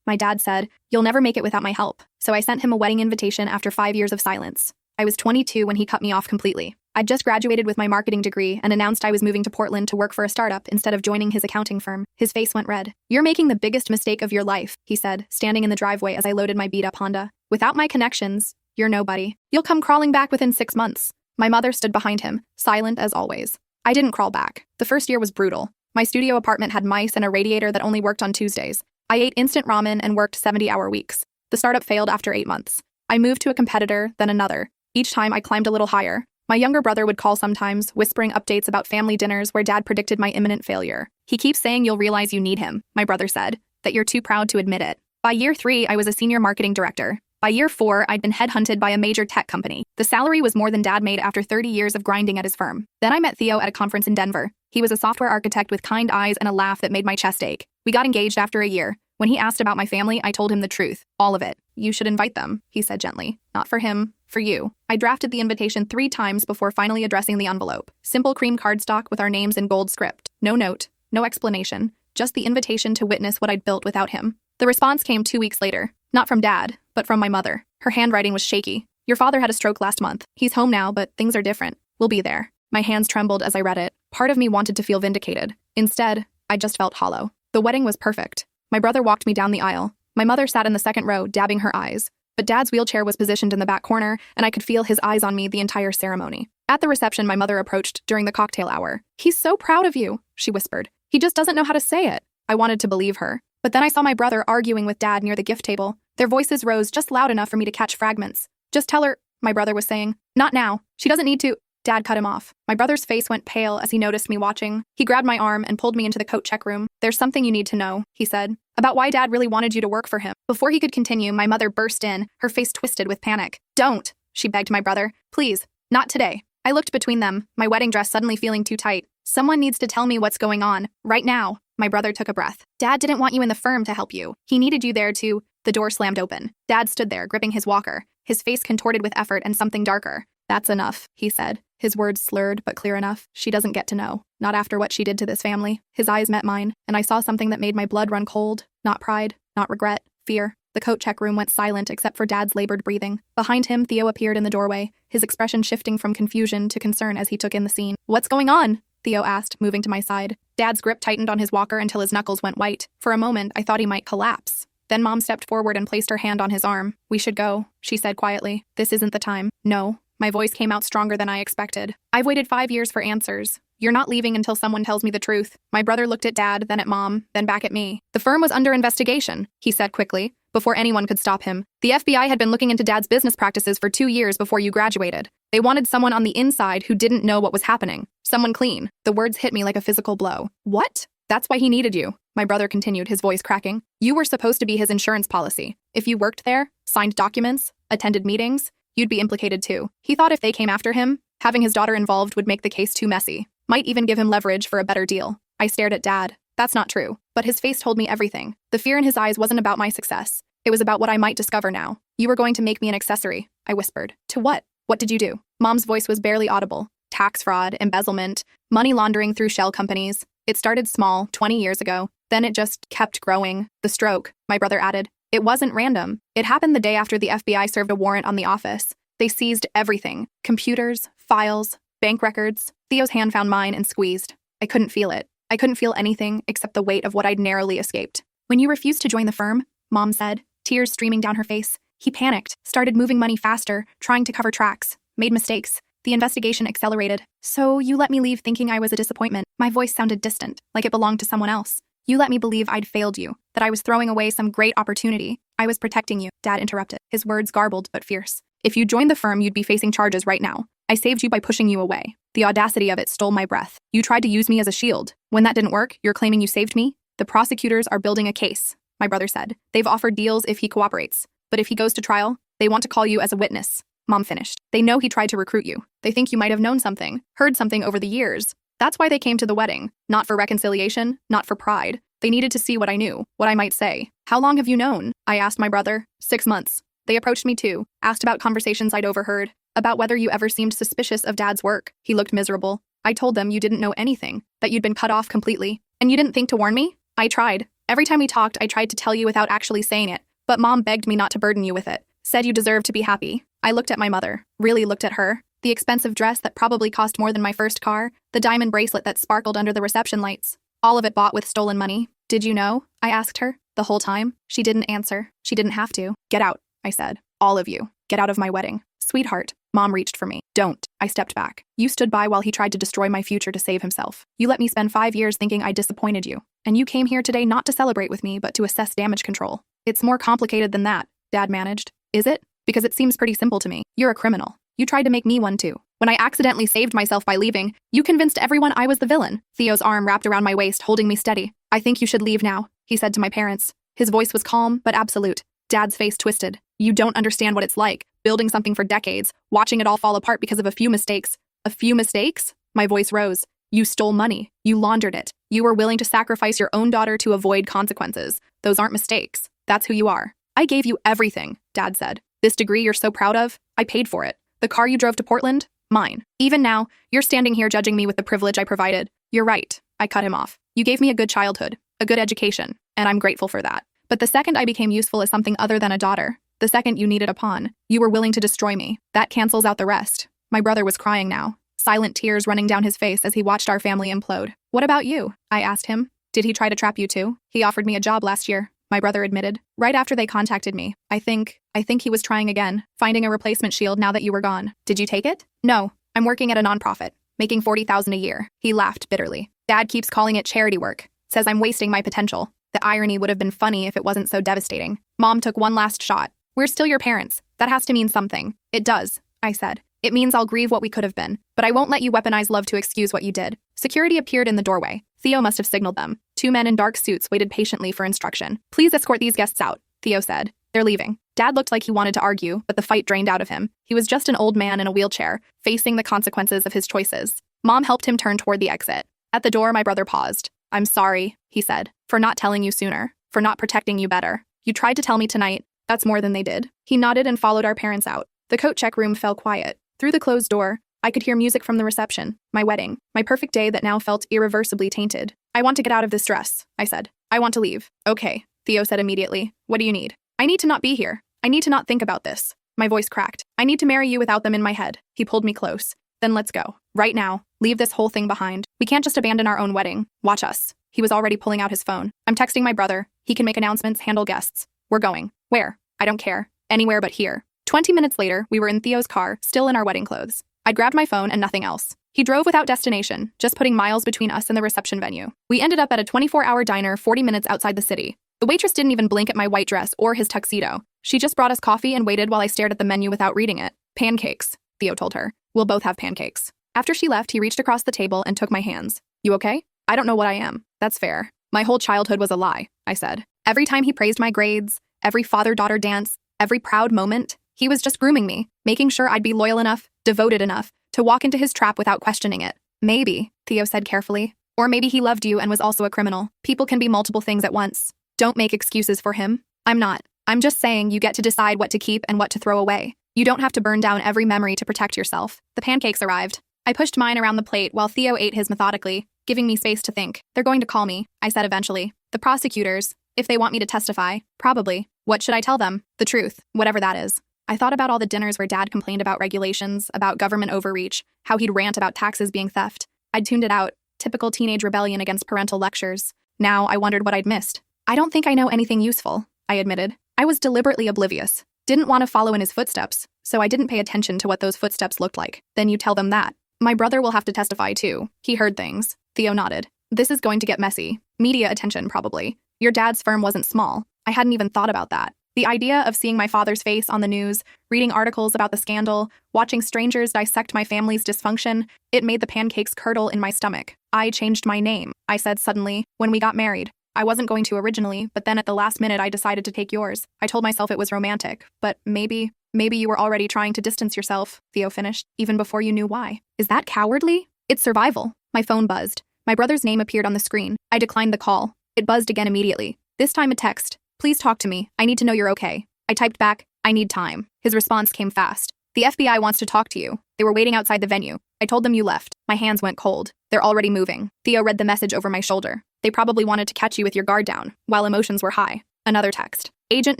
My dad said, "You'll never make it without my help." So I sent him a wedding invitation after 5 years of silence. I was 22 when he cut me off completely. I'd just graduated with my marketing degree and announced I was moving to Portland to work for a startup instead of joining his accounting firm. His face went red. "You're making the biggest mistake of your life," he said, standing in the driveway as I loaded my beat-up Honda. "Without my connections, you're nobody. You'll come crawling back within 6 months." My mother stood behind him, silent as always. I didn't crawl back. The first year was brutal. My studio apartment had mice and a radiator that only worked on Tuesdays. I ate instant ramen and worked 70-hour weeks. The startup failed after 8 months. I moved to a competitor, then another. Each time I climbed a little higher. My younger brother would call sometimes, whispering updates about family dinners where dad predicted my imminent failure. "He keeps saying you'll realize you need him," my brother said, "that you're too proud to admit it." By year 3, I was a senior marketing director. By year 4, I'd been headhunted by a major tech company. The salary was more than dad made after 30 years of grinding at his firm. Then I met Theo at a conference in Denver. He was a software architect with kind eyes and a laugh that made my chest ache. We got engaged after a year. When he asked about my family, I told him the truth. All of it. "You should invite them," he said gently. "Not for him, for you." I drafted the invitation 3 times before finally addressing the envelope. Simple cream cardstock with our names in gold script. No note, no explanation, just the invitation to witness what I'd built without him. The response came 2 weeks later. Not from dad, but from my mother. Her handwriting was shaky. "Your father had a stroke last month. He's home now, but things are different. We'll be there." My hands trembled as I read it. Part of me wanted to feel vindicated. Instead, I just felt hollow. The wedding was perfect. My brother walked me down the aisle. My mother sat in the second row, dabbing her eyes. But Dad's wheelchair was positioned in the back corner, and I could feel his eyes on me the entire ceremony. At the reception, my mother approached during the cocktail hour. "He's so proud of you," she whispered. "He just doesn't know how to say it." I wanted to believe her. But then I saw my brother arguing with Dad near the gift table. Their voices rose just loud enough for me to catch fragments. "Just tell her," my brother was saying. "Not now. She doesn't need to." Dad cut him off. My brother's face went pale as he noticed me watching. He grabbed my arm and pulled me into the coat check room. "There's something you need to know," he said, "about why Dad really wanted you to work for him." Before he could continue, my mother burst in, her face twisted with panic. "Don't," she begged my brother. "Please, not today." I looked between them, my wedding dress suddenly feeling too tight. "Someone needs to tell me what's going on, right now." My brother took a breath. "Dad didn't want you in the firm to help you. He needed you there to—" The door slammed open. Dad stood there, gripping his walker, his face contorted with effort and something darker. "That's enough," he said, his words slurred but clear enough. "She doesn't get to know. Not after what she did to this family." His eyes met mine, and I saw something that made my blood run cold. Not pride, not regret, fear. The coat check room went silent except for Dad's labored breathing. Behind him, Theo appeared in the doorway, his expression shifting from confusion to concern as he took in the scene. "What's going on?" Theo asked, moving to my side. Dad's grip tightened on his walker until his knuckles went white. For a moment, I thought he might collapse. Then Mom stepped forward and placed her hand on his arm. "We should go," she said quietly. "This isn't the time." "No." My voice came out stronger than I expected. "I've waited 5 years for answers. You're not leaving until someone tells me the truth." My brother looked at Dad, then at Mom, then back at me. "The firm was under investigation," he said quickly, before anyone could stop him. "The FBI had been looking into Dad's business practices for 2 years before you graduated. They wanted someone on the inside who didn't know what was happening. Someone clean." The words hit me like a physical blow. "What?" "That's why he needed you," my brother continued, his voice cracking. "You were supposed to be his insurance policy. If you worked there, signed documents, attended meetings, you'd be implicated too. He thought if they came after him, having his daughter involved would make the case too messy. Might even give him leverage for a better deal." I stared at Dad. That's not true. But his face told me everything. The fear in his eyes wasn't about my success. It was about what I might discover now. "You were going to make me an accessory," I whispered. "To what? What did you do?" Mom's voice was barely audible. "Tax fraud, embezzlement, money laundering through shell companies. It started small, 20 years ago. Then it just kept growing." "The stroke," my brother added. "It wasn't random. It happened the day after the FBI served a warrant on the office. They seized everything. Computers, files, bank records." Theo's hand found mine and squeezed. I couldn't feel it. I couldn't feel anything except the weight of what I'd narrowly escaped. "When you refused to join the firm," Mom said, tears streaming down her face, "he panicked, started moving money faster, trying to cover tracks, made mistakes. The investigation accelerated. So you let me leave thinking I was a disappointment." My voice sounded distant, like it belonged to someone else. "You let me believe I'd failed you, that I was throwing away some great opportunity. I was protecting you," Dad interrupted, his words garbled but fierce. "If you joined the firm, you'd be facing charges right now. I saved you by pushing you away." The audacity of it stole my breath. "You tried to use me as a shield. When that didn't work, you're claiming you saved me?" "The prosecutors are building a case," my brother said. "They've offered deals if he cooperates. But if he goes to trial, they want to call you as a witness." Mom finished. "They know he tried to recruit you. They think you might have known something, heard something over the years. That's why they came to the wedding. Not for reconciliation, not for pride. They needed to see what I knew, what I might say." "How long have you known?" I asked my brother. 6 months. They approached me too, asked about conversations I'd overheard, about whether you ever seemed suspicious of Dad's work." He looked miserable. "I told them you didn't know anything, that you'd been cut off completely. And you didn't think to warn me?" "I tried. Every time we talked, I tried to tell you without actually saying it, but Mom begged me not to burden you with it. Said you deserved to be happy. I looked at my mother, really looked at her. The expensive dress that probably cost more than my first car, the diamond bracelet that sparkled under the reception lights. All of it bought with stolen money. Did you know? I asked her. The whole time? She didn't answer. She didn't have to. Get out, I said. All of you. Get out of my wedding. Sweetheart. Mom reached for me. Don't. I stepped back. You stood by while he tried to destroy my future to save himself. You let me spend 5 years thinking I disappointed you. And you came here today not to celebrate with me, but to assess damage control. It's more complicated than that, Dad managed. Is it? Because it seems pretty simple to me. You're a criminal. You tried to make me one too. When I accidentally saved myself by leaving, you convinced everyone I was the villain. Theo's arm wrapped around my waist, holding me steady. I think you should leave now, he said to my parents. His voice was calm, but absolute. Dad's face twisted. You don't understand what it's like, building something for decades, watching it all fall apart because of a few mistakes. A few mistakes? My voice rose. You stole money. You laundered it. You were willing to sacrifice your own daughter to avoid consequences. Those aren't mistakes. That's who you are. I gave you everything, Dad said. This degree you're so proud of, I paid for it. The car you drove to Portland? Mine. Even now, you're standing here judging me with the privilege I provided. You're right. I cut him off. You gave me a good childhood, a good education, and I'm grateful for that. But the second I became useful as something other than a daughter, the second you needed a pawn, you were willing to destroy me. That cancels out the rest. My brother was crying now, silent tears running down his face as he watched our family implode. What about you? I asked him. Did he try to trap you too? He offered me a job last year, my brother admitted. Right after they contacted me. I think he was trying again, finding a replacement shield now that you were gone. Did you take it? No, I'm working at a nonprofit, making $40,000 a year. He laughed bitterly. Dad keeps calling it charity work, says I'm wasting my potential. The irony would have been funny if it wasn't so devastating. Mom took one last shot. We're still your parents. That has to mean something. It does, I said. It means I'll grieve what we could have been, but I won't let you weaponize love to excuse what you did. Security appeared in the doorway. Theo must have signaled them. 2 men in dark suits waited patiently for instruction. Please escort these guests out, Theo said. They're leaving. Dad looked like he wanted to argue, but the fight drained out of him. He was just an old man in a wheelchair, facing the consequences of his choices. Mom helped him turn toward the exit. At the door, my brother paused. I'm sorry, he said, for not telling you sooner, for not protecting you better. You tried to tell me tonight. That's more than they did. He nodded and followed our parents out. The coat check room fell quiet. Through the closed door, I could hear music from the reception, my wedding, my perfect day that now felt irreversibly tainted. I want to get out of this dress, I said. I want to leave. Okay, Theo said immediately. What do you need? I need to not be here. I need to not think about this. My voice cracked. I need to marry you without them in my head. He pulled me close. Then let's go. Right now. Leave this whole thing behind. We can't just abandon our own wedding. Watch us. He was already pulling out his phone. I'm texting my brother. He can make announcements, handle guests. We're going. Where? I don't care. Anywhere but here. 20 minutes later, we were in Theo's car, still in our wedding clothes. I'd grabbed my phone and nothing else. He drove without destination, just putting miles between us and the reception venue. We ended up at a 24-hour diner 40 minutes outside the city. The waitress didn't even blink at my white dress or his tuxedo. She just brought us coffee and waited while I stared at the menu without reading it. Pancakes, Theo told her. We'll both have pancakes. After she left, he reached across the table and took my hands. You okay? I don't know what I am. That's fair. My whole childhood was a lie, I said. Every time he praised my grades, every father-daughter dance, every proud moment, he was just grooming me, making sure I'd be loyal enough, devoted enough, to walk into his trap without questioning it. Maybe, Theo said carefully. Or maybe he loved you and was also a criminal. People can be multiple things at once. Don't make excuses for him. I'm not. I'm just saying you get to decide what to keep and what to throw away. You don't have to burn down every memory to protect yourself. The pancakes arrived. I pushed mine around the plate while Theo ate his methodically, giving me space to think. They're going to call me, I said eventually. The prosecutors, if they want me to testify, probably. What should I tell them? The truth, whatever that is. I thought about all the dinners where Dad complained about regulations, about government overreach, how he'd rant about taxes being theft. I'd tuned it out. Typical teenage rebellion against parental lectures. Now I wondered what I'd missed. I don't think I know anything useful, I admitted. I was deliberately oblivious. Didn't want to follow in his footsteps, so I didn't pay attention to what those footsteps looked like. Then you tell them that. My brother will have to testify too. He heard things. Theo nodded. This is going to get messy. Media attention, probably. Your dad's firm wasn't small. I hadn't even thought about that. The idea of seeing my father's face on the news, reading articles about the scandal, watching strangers dissect my family's dysfunction, it made the pancakes curdle in my stomach. I changed my name, I said suddenly, when we got married. I wasn't going to originally, but then at the last minute I decided to take yours. I told myself it was romantic, but maybe you were already trying to distance yourself, Theo finished, even before you knew why. Is that cowardly? It's survival. My phone buzzed. My brother's name appeared on the screen. I declined the call. It buzzed again immediately. This time a text. Please talk to me. I need to know you're okay. I typed back, I need time. His response came fast. The FBI wants to talk to you. They were waiting outside the venue. I told them you left. My hands went cold. They're already moving. Theo read the message over my shoulder. They probably wanted to catch you with your guard down, while emotions were high. Another text. Agent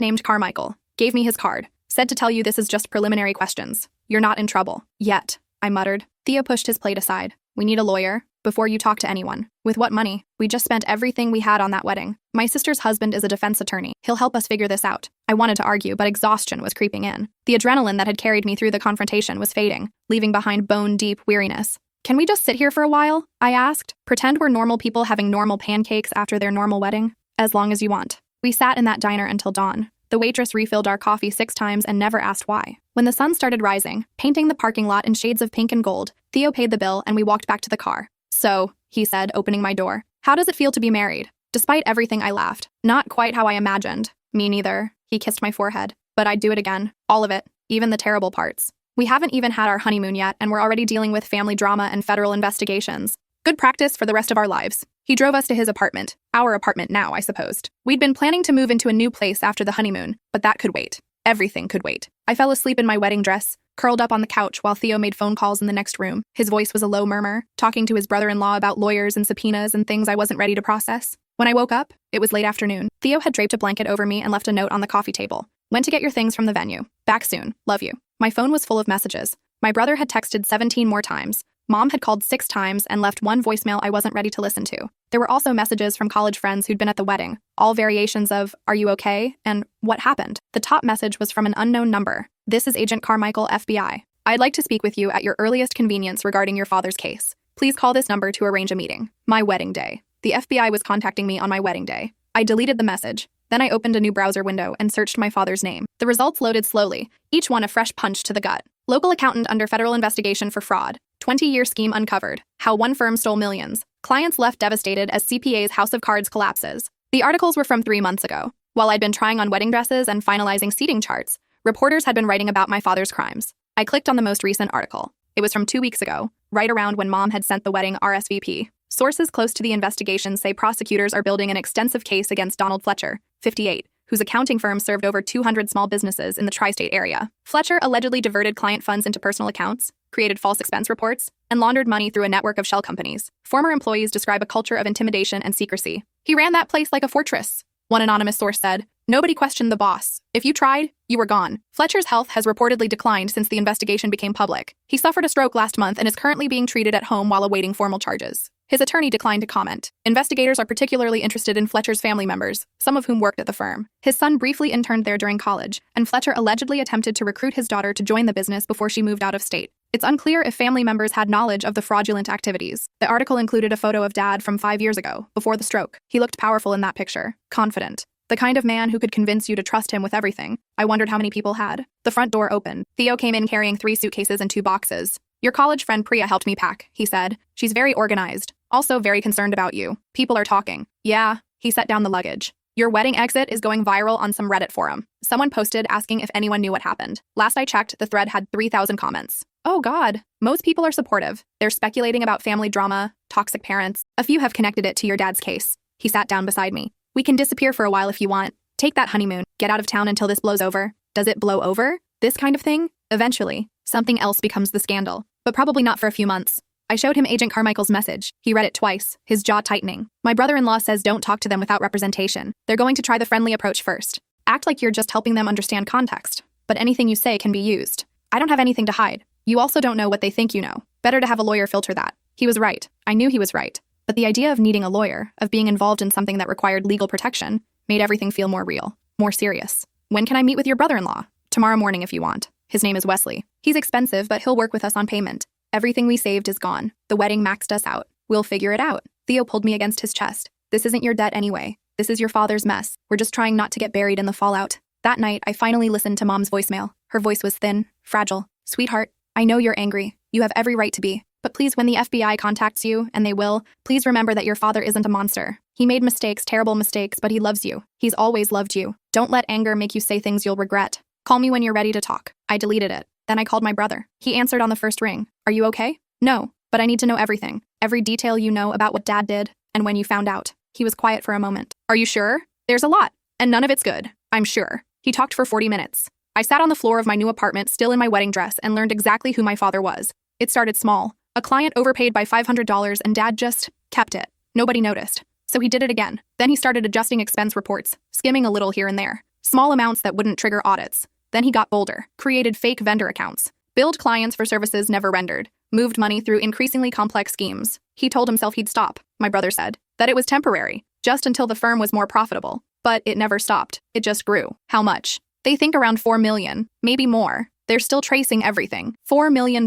named Carmichael. Gave me his card. Said to tell you this is just preliminary questions. You're not in trouble. Yet, I muttered. Theo pushed his plate aside. We need a lawyer. Before you talk to anyone. With what money? We just spent everything we had on that wedding. My sister's husband is a defense attorney. He'll help us figure this out. I wanted to argue, but exhaustion was creeping in. The adrenaline that had carried me through the confrontation was fading, leaving behind bone-deep weariness. Can we just sit here for a while? I asked. Pretend we're normal people having normal pancakes after their normal wedding? As long as you want. We sat in that diner until dawn. The waitress refilled our coffee 6 times and never asked why. When the sun started rising, painting the parking lot in shades of pink and gold, Theo paid the bill and we walked back to the car. So, he said, opening my door. How does it feel to be married? Despite everything, I laughed. Not quite how I imagined. Me neither. He kissed my forehead. But I'd do it again. All of it. Even the terrible parts. We haven't even had our honeymoon yet, and we're already dealing with family drama and federal investigations. Good practice for the rest of our lives. He drove us to his apartment. Our apartment now, I supposed. We'd been planning to move into a new place after the honeymoon, but that could wait. Everything could wait. I fell asleep in my wedding dress, curled up on the couch while Theo made phone calls in the next room. His voice was a low murmur, talking to his brother-in-law about lawyers and subpoenas and things I wasn't ready to process. When I woke up, it was late afternoon. Theo had draped a blanket over me and left a note on the coffee table. Went to get your things from the venue. Back soon. Love you. My phone was full of messages. My brother had texted 17 more times. Mom had called 6 times and left one voicemail I wasn't ready to listen to. There were also messages from college friends who'd been at the wedding, all variations of, "Are you okay?" and "What happened?" The top message was from an unknown number. "This is Agent Carmichael, FBI. I'd like to speak with you at your earliest convenience regarding your father's case. Please call this number to arrange a meeting. My wedding day." The FBI was contacting me on my wedding day. I deleted the message. Then I opened a new browser window and searched my father's name. The results loaded slowly, each one a fresh punch to the gut. Local accountant under federal investigation for fraud. 20-year scheme uncovered. How one firm stole millions. Clients left devastated as CPA's house of cards collapses. The articles were from 3 months ago. While I'd been trying on wedding dresses and finalizing seating charts, reporters had been writing about my father's crimes. I clicked on the most recent article. It was from 2 weeks ago, right around when Mom had sent the wedding RSVP. Sources close to the investigation say prosecutors are building an extensive case against Donald Fletcher, 58, whose accounting firm served over 200 small businesses in the tri-state area. Fletcher allegedly diverted client funds into personal accounts, created false expense reports, and laundered money through a network of shell companies. Former employees describe a culture of intimidation and secrecy. He ran that place like a fortress. One anonymous source said, "Nobody questioned the boss. If you tried, you were gone." Fletcher's health has reportedly declined since the investigation became public. He suffered a stroke last month and is currently being treated at home while awaiting formal charges. His attorney declined to comment. Investigators are particularly interested in Fletcher's family members, some of whom worked at the firm. His son briefly interned there during college, and Fletcher allegedly attempted to recruit his daughter to join the business before she moved out of state. It's unclear if family members had knowledge of the fraudulent activities. The article included a photo of Dad from 5 years ago, before the stroke. He looked powerful in that picture, confident. The kind of man who could convince you to trust him with everything. I wondered how many people had. The front door opened. Theo came in carrying 3 suitcases and 2 boxes. "Your college friend Priya helped me pack," he said. "She's very organized. Also very concerned about you. People are talking." "Yeah." He set down the luggage. "Your wedding exit is going viral on some Reddit forum. Someone posted asking if anyone knew what happened. Last I checked, the thread had 3,000 comments. Oh God. Most people are supportive. They're speculating about family drama, toxic parents. A few have connected it to your dad's case." He sat down beside me. "We can disappear for a while if you want. Take that honeymoon. Get out of town until this blows over." Does it blow over? This kind of thing? Eventually. Something else becomes the scandal. But probably not for a few months. I showed him Agent Carmichael's message. He read it twice, his jaw tightening. "My brother-in-law says don't talk to them without representation. They're going to try the friendly approach first. Act like you're just helping them understand context. But anything you say can be used. I don't have anything to hide. You also don't know what they think you know. Better to have a lawyer filter that." He was right. I knew he was right. But the idea of needing a lawyer, of being involved in something that required legal protection, made everything feel more real, more serious. "When can I meet with your brother-in-law?" "Tomorrow morning if you want. His name is Wesley. He's expensive, but he'll work with us on payment. Everything we saved is gone. The wedding maxed us out. We'll figure it out." Theo pulled me against his chest. "This isn't your debt anyway. This is your father's mess. We're just trying not to get buried in the fallout." That night, I finally listened to Mom's voicemail. Her voice was thin, fragile. "Sweetheart, I know you're angry. You have every right to be. But please, when the FBI contacts you, and they will, please remember that your father isn't a monster. He made mistakes, terrible mistakes, but he loves you. He's always loved you. Don't let anger make you say things you'll regret. Call me when you're ready to talk." I deleted it. Then I called my brother. He answered on the first ring. "Are you okay?" "No, but I need to know everything. Every detail you know about what Dad did, and when you found out." He was quiet for a moment. "Are you sure? There's a lot, and none of it's good. I'm sure." He talked for 40 minutes. I sat on the floor of my new apartment, still in my wedding dress, and learned exactly who my father was. It started small. A client overpaid by $500 and Dad just kept it. Nobody noticed. So he did it again. Then he started adjusting expense reports, skimming a little here and there. Small amounts that wouldn't trigger audits. Then he got bolder, created fake vendor accounts, billed clients for services never rendered, moved money through increasingly complex schemes. He told himself he'd stop, my brother said, that it was temporary, just until the firm was more profitable. But it never stopped. It just grew. How much? They think around $4 million, maybe more. They're still tracing everything. $4 million.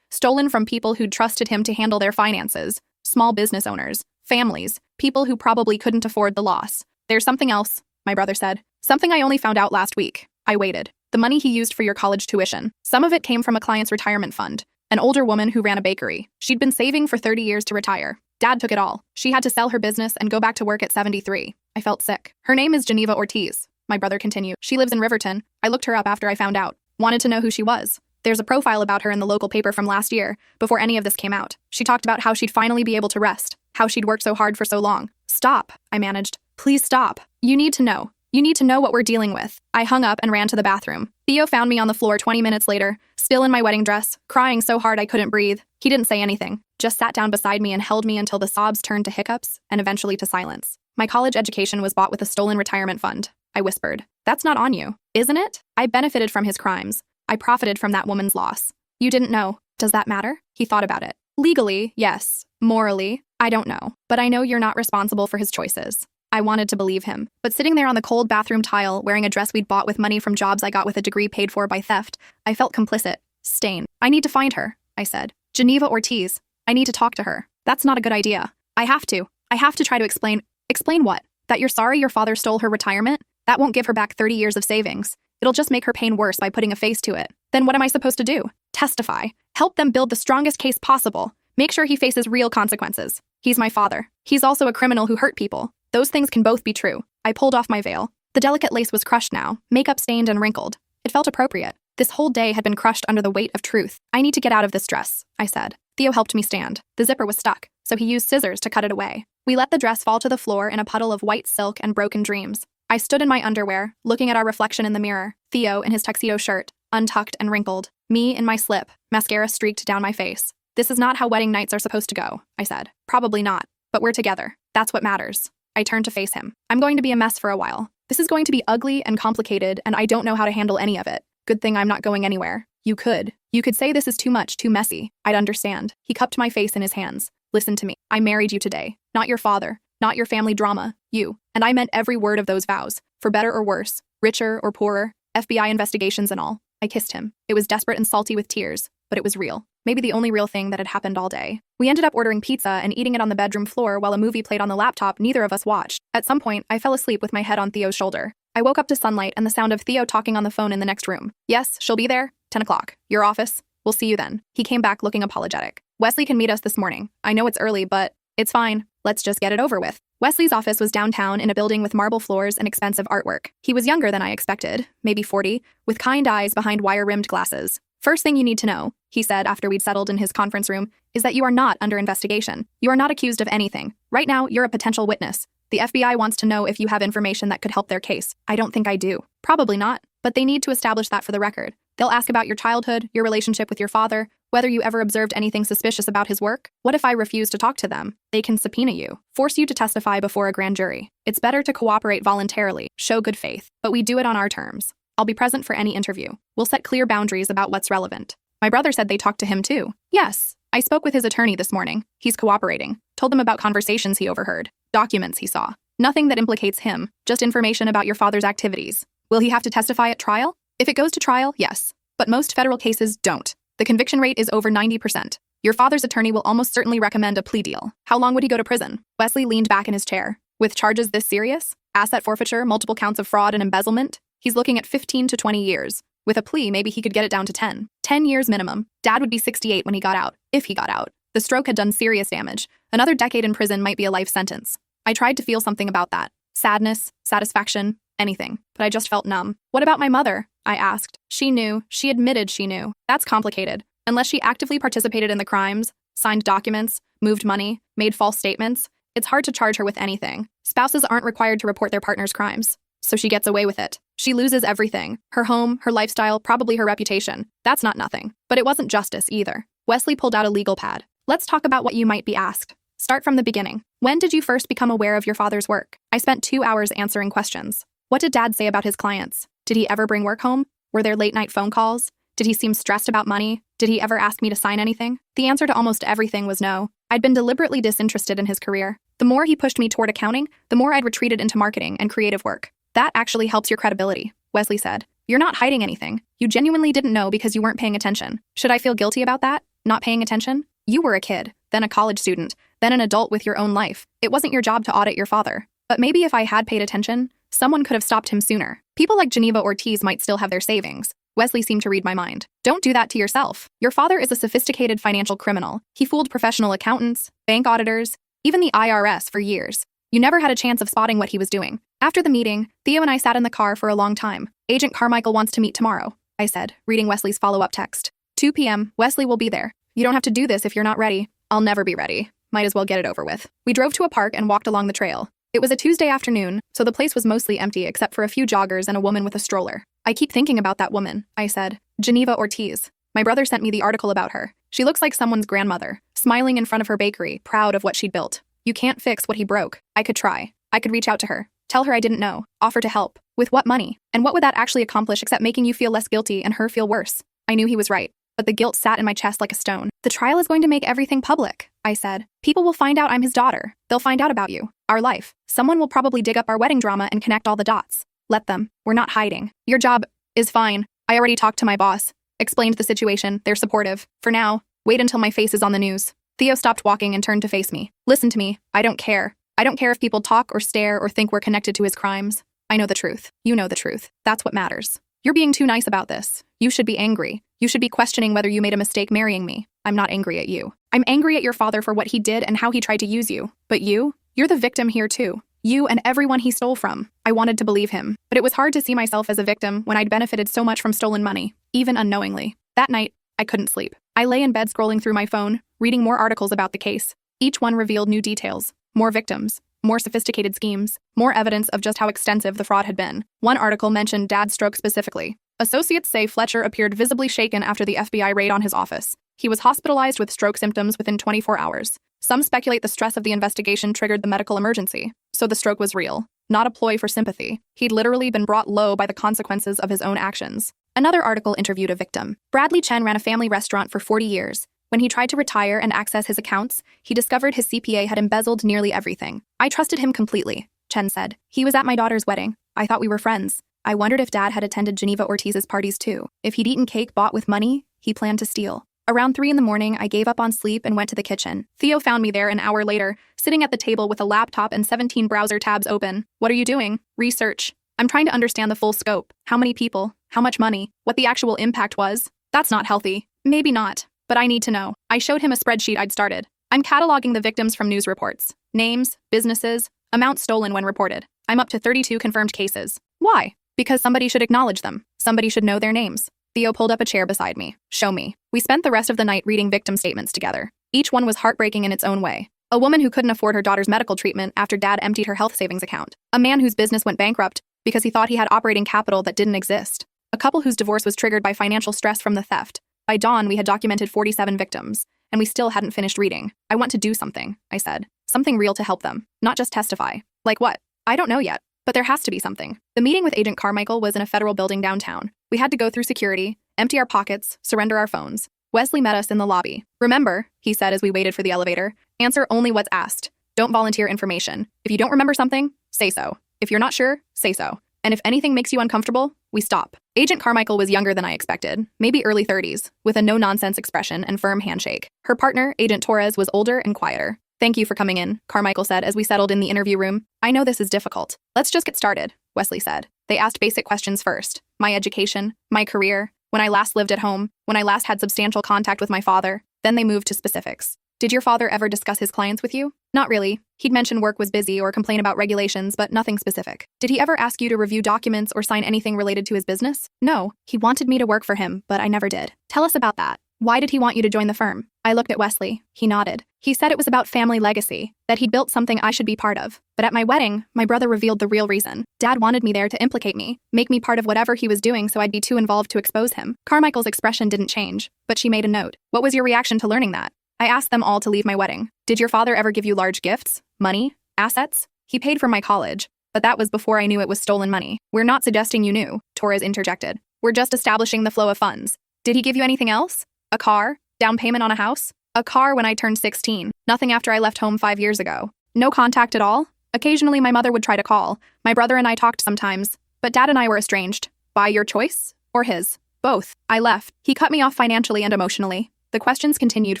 Stolen from people who'd trusted him to handle their finances. Small business owners, families, people who probably couldn't afford the loss. There's something else, my brother said. Something I only found out last week. I waited. The money he used for your college tuition. Some of it came from a client's retirement fund. An older woman who ran a bakery. She'd been saving for 30 years to retire. Dad took it all. She had to sell her business and go back to work at 73. I felt sick. Her name is Geneva Ortiz, my brother continued. She lives in Riverton. I looked her up after I found out. Wanted to know who she was. There's a profile about her in the local paper from last year, before any of this came out. She talked about how she'd finally be able to rest, how she'd worked so hard for so long. Stop, I managed. Please stop. You need to know. You need to know what we're dealing with. I hung up and ran to the bathroom. Theo found me on the floor 20 minutes later, still in my wedding dress, crying so hard I couldn't breathe. He didn't say anything, just sat down beside me and held me until the sobs turned to hiccups and eventually to silence. My college education was bought with a stolen retirement fund, I whispered. That's not on you, isn't it? I benefited from his crimes. I profited from that woman's loss. You didn't know. Does that matter? He thought about it. Legally, yes. Morally, I don't know. But I know you're not responsible for his choices. I wanted to believe him, but sitting there on the cold bathroom tile, wearing a dress we'd bought with money from jobs I got with a degree paid for by theft, I felt complicit. Stain. I need to find her, I said. Geneva Ortiz. I need to talk to her. That's not a good idea. I have to try to explain. Explain what? That you're sorry your father stole her retirement? That won't give her back 30 years of savings. It'll just make her pain worse by putting a face to it. Then what am I supposed to do? Testify. Help them build the strongest case possible. Make sure he faces real consequences. He's my father. He's also a criminal who hurt people. Those things can both be true. I pulled off my veil. The delicate lace was crushed now, makeup stained and wrinkled. It felt appropriate. This whole day had been crushed under the weight of truth. I need to get out of this dress, I said. Theo helped me stand. The zipper was stuck, so he used scissors to cut it away. We let the dress fall to the floor in a puddle of white silk and broken dreams. I stood in my underwear, looking at our reflection in the mirror. Theo in his tuxedo shirt, untucked and wrinkled. Me in my slip, mascara streaked down my face. This is not how wedding nights are supposed to go, I said. Probably not, but we're together. That's what matters. I turned to face him. I'm going to be a mess for a while. This is going to be ugly and complicated, and I don't know how to handle any of it. Good thing I'm not going anywhere. You could say this is too much, too messy. I'd understand. He cupped my face in his hands. Listen to me. I married you today. Not your father. Not your family drama. You. And I meant every word of those vows. For better or worse. Richer or poorer. FBI investigations and all. I kissed him. It was desperate and salty with tears, but it was real. Maybe the only real thing that had happened all day. We ended up ordering pizza and eating it on the bedroom floor while a movie played on the laptop neither of us watched. At some point, I fell asleep with my head on Theo's shoulder. I woke up to sunlight and the sound of Theo talking on the phone in the next room. Yes, she'll be there. 10 o'clock. Your office. We'll see you then. He came back looking apologetic. Wesley can meet us this morning. I know it's early, but it's fine. Let's just get it over with. Wesley's office was downtown in a building with marble floors and expensive artwork. He was younger than I expected, maybe 40, with kind eyes behind wire-rimmed glasses. First thing you need to know, he said after we'd settled in his conference room, is that you are not under investigation. You are not accused of anything. Right now, you're a potential witness. The FBI wants to know if you have information that could help their case. I don't think I do. Probably not, but they need to establish that for the record. They'll ask about your childhood, your relationship with your father, whether you ever observed anything suspicious about his work. What if I refuse to talk to them? They can subpoena you, force you to testify before a grand jury. It's better to cooperate voluntarily, show good faith, but we do it on our terms. I'll be present for any interview. We'll set clear boundaries about what's relevant. My brother said they talked to him too. Yes, I spoke with his attorney this morning. He's cooperating. Told them about conversations he overheard, documents he saw. Nothing that implicates him, just information about your father's activities. Will he have to testify at trial? If it goes to trial, yes. But most federal cases don't. The conviction rate is over 90%. Your father's attorney will almost certainly recommend a plea deal. How long would he go to prison? Wesley leaned back in his chair. With charges this serious? Asset forfeiture, multiple counts of fraud and embezzlement? He's looking at 15 to 20 years. With a plea, maybe he could get it down to 10. 10 years minimum. Dad would be 68 when he got out, if he got out. The stroke had done serious damage. Another decade in prison might be a life sentence. I tried to feel something about that. Sadness, satisfaction, anything. But I just felt numb. What about my mother? I asked. She knew. She admitted she knew. That's complicated. Unless she actively participated in the crimes, signed documents, moved money, made false statements, it's hard to charge her with anything. Spouses aren't required to report their partner's crimes. So she gets away with it. She loses everything. Her home, her lifestyle, probably her reputation. That's not nothing. But it wasn't justice either. Wesley pulled out a legal pad. Let's talk about what you might be asked. Start from the beginning. When did you first become aware of your father's work? I spent 2 hours answering questions. What did Dad say about his clients? Did he ever bring work home? Were there late-night phone calls? Did he seem stressed about money? Did he ever ask me to sign anything? The answer to almost everything was no. I'd been deliberately disinterested in his career. The more he pushed me toward accounting, the more I'd retreated into marketing and creative work. That actually helps your credibility, Wesley said. You're not hiding anything. You genuinely didn't know because you weren't paying attention. Should I feel guilty about that? Not paying attention? You were a kid, then a college student, then an adult with your own life. It wasn't your job to audit your father. But maybe if I had paid attention, someone could have stopped him sooner. People like Geneva Ortiz might still have their savings. Wesley seemed to read my mind. Don't do that to yourself. Your father is a sophisticated financial criminal. He fooled professional accountants, bank auditors, even the IRS for years. You never had a chance of spotting what he was doing. After the meeting, Theo and I sat in the car for a long time. Agent Carmichael wants to meet tomorrow, I said, reading Wesley's follow-up text. 2 p.m., Wesley will be there. You don't have to do this if you're not ready. I'll never be ready. Might as well get it over with. We drove to a park and walked along the trail. It was a Tuesday afternoon, so the place was mostly empty except for a few joggers and a woman with a stroller. I keep thinking about that woman, I said. Geneva Ortiz. My brother sent me the article about her. She looks like someone's grandmother, smiling in front of her bakery, proud of what she'd built. You can't fix what he broke. I could try. I could reach out to her. Tell her I didn't know. Offer to help. With what money? And what would that actually accomplish except making you feel less guilty and her feel worse? I knew he was right, but the guilt sat in my chest like a stone. The trial is going to make everything public, I said. People will find out I'm his daughter. They'll find out about you. Our life. Someone will probably dig up our wedding drama and connect all the dots. Let them. We're not hiding. Your job is fine. I already talked to my boss. Explained the situation. They're supportive. For now, wait until my face is on the news. Theo stopped walking and turned to face me. Listen to me. I don't care. I don't care if people talk or stare or think we're connected to his crimes. I know the truth. You know the truth. That's what matters. You're being too nice about this. You should be angry. You should be questioning whether you made a mistake marrying me. I'm not angry at you. I'm angry at your father for what he did and how he tried to use you. But you're the victim here too. You and everyone he stole from. I wanted to believe him, but it was hard to see myself as a victim when I'd benefited so much from stolen money, even unknowingly. That night, I couldn't sleep. I lay in bed scrolling through my phone, reading more articles about the case. Each one revealed new details, more victims, more sophisticated schemes, more evidence of just how extensive the fraud had been. One article mentioned Dad's stroke specifically. Associates say Fletcher appeared visibly shaken after the FBI raid on his office. He was hospitalized with stroke symptoms within 24 hours. Some speculate the stress of the investigation triggered the medical emergency, so the stroke was real, not a ploy for sympathy. He'd literally been brought low by the consequences of his own actions. Another article interviewed a victim. Bradley Chen ran a family restaurant for 40 years. When he tried to retire and access his accounts, he discovered his CPA had embezzled nearly everything. I trusted him completely, Chen said. He was at my daughter's wedding. I thought we were friends. I wondered if Dad had attended Geneva Ortiz's parties too. If he'd eaten cake bought with money, he planned to steal. Around 3 a.m, I gave up on sleep and went to the kitchen. Theo found me there an hour later, sitting at the table with a laptop and 17 browser tabs open. What are you doing? Research. I'm trying to understand the full scope. How many people? How much money? What the actual impact was? That's not healthy. Maybe not, but I need to know. I showed him a spreadsheet I'd started. I'm cataloging the victims from news reports. Names, businesses, amounts stolen when reported. I'm up to 32 confirmed cases. Why? Because somebody should acknowledge them. Somebody should know their names. Theo pulled up a chair beside me. Show me. We spent the rest of the night reading victim statements together. Each one was heartbreaking in its own way. A woman who couldn't afford her daughter's medical treatment after Dad emptied her health savings account. A man whose business went bankrupt because he thought he had operating capital that didn't exist. A couple whose divorce was triggered by financial stress from the theft. By dawn, we had documented 47 victims, and we still hadn't finished reading. I want to do something, I said. Something real to help them, not just testify. Like what? I don't know yet, but there has to be something. The meeting with Agent Carmichael was in a federal building downtown. We had to go through security, empty our pockets, surrender our phones. Wesley met us in the lobby. Remember, he said as we waited for the elevator, answer only what's asked. Don't volunteer information. If you don't remember something, say so. If you're not sure, say so. And if anything makes you uncomfortable, we stop. Agent Carmichael was younger than I expected, maybe early 30s, with a no-nonsense expression and firm handshake. Her partner, Agent Torres, was older and quieter. Thank you for coming in, Carmichael said as we settled in the interview room. I know this is difficult. Let's just get started, Wesley said. They asked basic questions first. My education, my career, when I last lived at home, when I last had substantial contact with my father. Then they moved to specifics. Did your father ever discuss his clients with you? Not really. He'd mention work was busy or complain about regulations, but nothing specific. Did he ever ask you to review documents or sign anything related to his business? No. He wanted me to work for him, but I never did. Tell us about that. Why did he want you to join the firm? I looked at Wesley. He nodded. He said it was about family legacy, that he'd built something I should be part of. But at my wedding, my brother revealed the real reason. Dad wanted me there to implicate me, make me part of whatever he was doing so I'd be too involved to expose him. Carmichael's expression didn't change, but she made a note. What was your reaction to learning that? I asked them all to leave my wedding. Did your father ever give you large gifts? Money? Assets? He paid for my college, but that was before I knew it was stolen money. We're not suggesting you knew, Torres interjected. We're just establishing the flow of funds. Did he give you anything else? A car? Down payment on a house? A car when I turned 16. Nothing after I left home 5 years ago. No contact at all? Occasionally my mother would try to call. My brother and I talked sometimes, but Dad and I were estranged. By your choice? Or his? Both. I left. He cut me off financially and emotionally. The questions continued